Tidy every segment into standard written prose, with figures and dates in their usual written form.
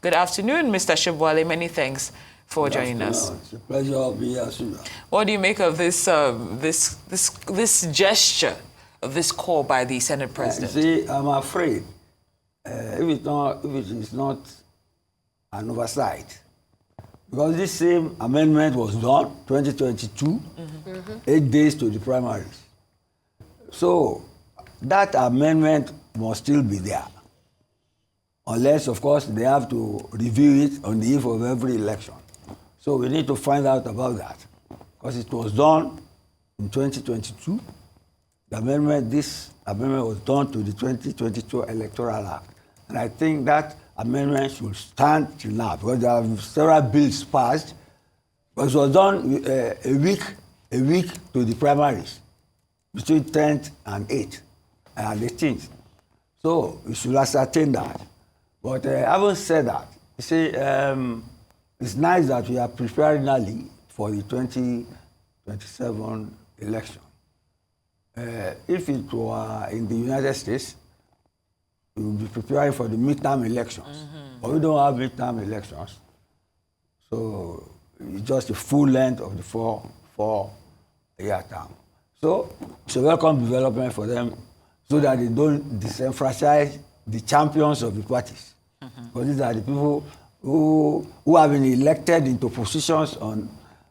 Good afternoon, Mr. Sobowale. Many thanks for joining us. It's a pleasure of being here. What do you make of this this gesture of this call by the Senate President? See, I'm afraid if it is not an oversight, because this same amendment was done 2022, 8 days to the primaries. So that amendment must still be there, unless, of course, they have to review it on the eve of every election. So we need to find out about that, because it was done in 2022. This amendment was done to the 2022 Electoral Act. And I think that amendment should stand till now, because there are several bills passed, but it was done a week to the primaries, between 10th and 8th and 18th. So we should ascertain that. But having said that, you see, it's nice that we are preparing early for the 2027 election. If it were in the United States, we will be preparing for the midterm elections. But we don't have midterm elections. So it's just the full length of the four-year term. So it's a welcome development for them, so that they don't disenfranchise the champions of the parties. Because these are the people who have been elected into positions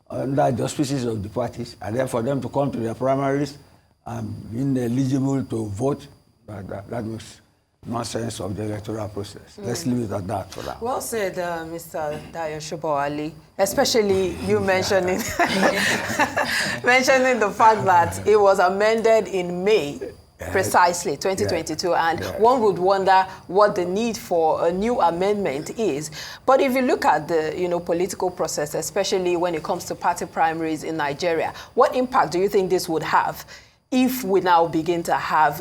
under the auspices of the parties, and then for them to come to their primaries and being eligible to vote, that makes nonsense of the electoral process. Let's leave it at that for now. Well said, Mr. Dayo Sobowale, especially you mentioning the fact that it was amended in May. Precisely, 2022, and one would wonder what the need for a new amendment is. But if you look at the political process, especially when it comes to party primaries in Nigeria, what impact do you think this would have if we now begin to have,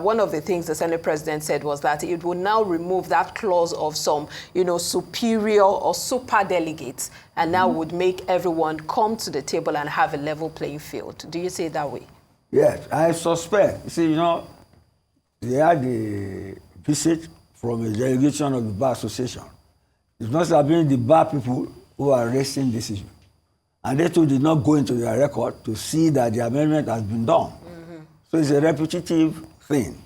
one of the things the Senate President said was that it would now remove that clause of some, superior or super delegates, and now would make everyone come to the table and have a level playing field. Do you see it that way? Yes, I suspect. You see, they had a visit from a delegation of the Bar Association. It must have been the bar people who are raising this issue. And they too did not go into their record to see that the amendment has been done. So it's a repetitive thing.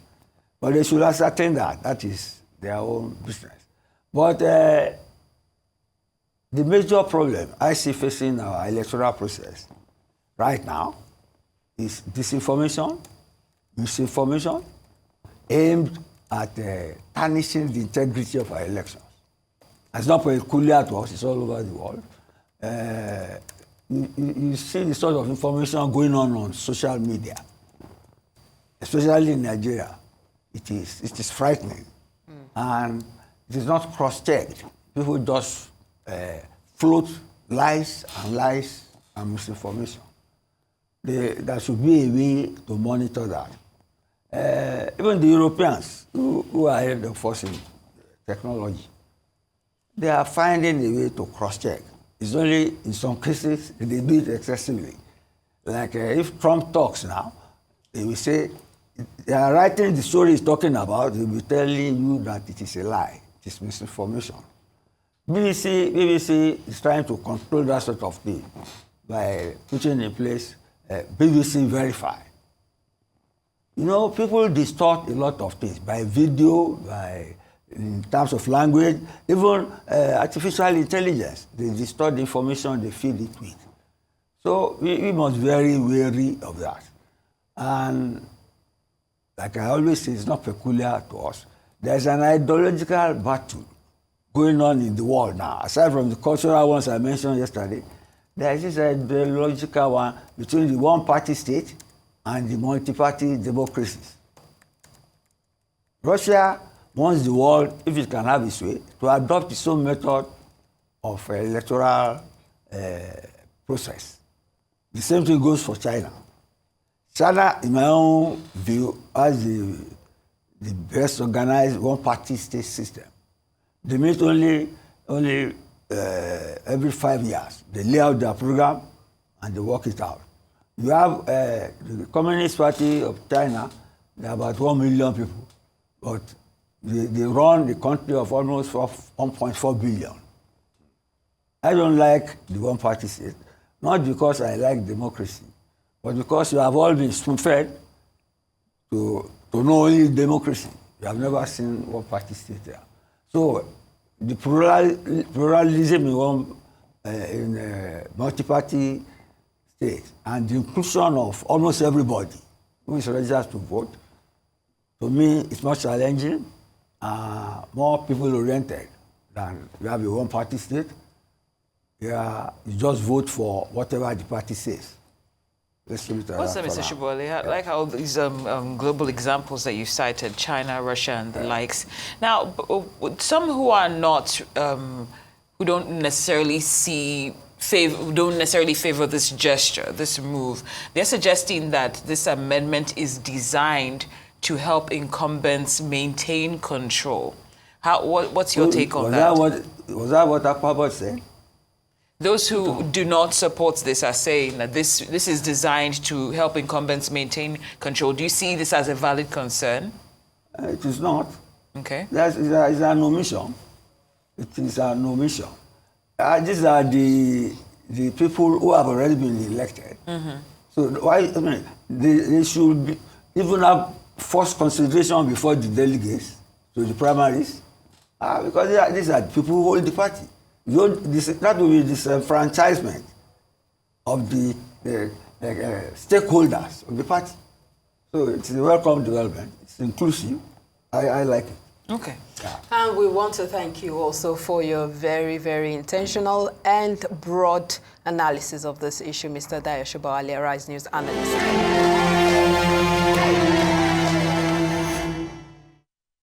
But they should ascertain that. That is their own business. But the major problem I see facing our electoral process right now is disinformation, misinformation, aimed at tarnishing the integrity of our elections. It's not peculiar to us, it's all over the world. You see the sort of information going on social media, especially in Nigeria. It is frightening. And it is not cross-checked. People just float lies and misinformation. There should be a way to monitor that. Even the Europeans, who are enforcing technology, they are finding a way to cross-check. It's only in some cases they do it excessively. Like if Trump talks now, they will say, they are writing the story he's talking about, they will be telling you that it is a lie, it is misinformation. BBC is trying to control that sort of thing by putting in place BBC Verify. People distort a lot of things by video, in terms of language, even artificial intelligence. They distort the information they feed it with. So we must be very wary of that. And like I always say, it's not peculiar to us. There's an ideological battle going on in the world now. Aside from the cultural ones I mentioned yesterday, there is this ideological one between the one-party state and the multi-party democracies. Russia wants the world, if it can have its way, to adopt its own method of electoral process. The same thing goes for China. China, in my own view, has the best organized one-party state system. They meet only every 5 years. They lay out their program and they work it out. You have the Communist Party of China, there are about 1 million people, but They run the country of almost 1.4 billion. I don't like the one-party state, not because I like democracy, but because you have all been spoon-fed to know only democracy. You have never seen one-party state there. So the pluralism in multi-party state and the inclusion of almost everybody who is registered to vote, to me, it's more challenging, more people-oriented than you have a one-party state. Yeah, you just vote for whatever the party says. Let's leave it at What's that that, for Mr. now. Sobowale? I like how these global examples that you cited, China, Russia, and the likes. Now, some who are not, who don't necessarily favor this gesture, this move, they're suggesting that this amendment is designed to help incumbents maintain control. What's your take on that? Was that what Akpabot said? Those who do not support this are saying that this is designed to help incumbents maintain control. Do you see this as a valid concern? It is not. Okay. It's an omission. It is an omission. These are the people who have already been elected. Mm-hmm. So why? I mean, they should be, even have first consideration before the delegates to the primaries, because these are the people who hold the party. That will be disenfranchisement of the stakeholders of the party. So it's a welcome development. It's inclusive. I like it. Okay. Yeah. And we want to thank you also for your very, very intentional and broad analysis of this issue, Mr. Dayo Sobowale, Rise News analyst.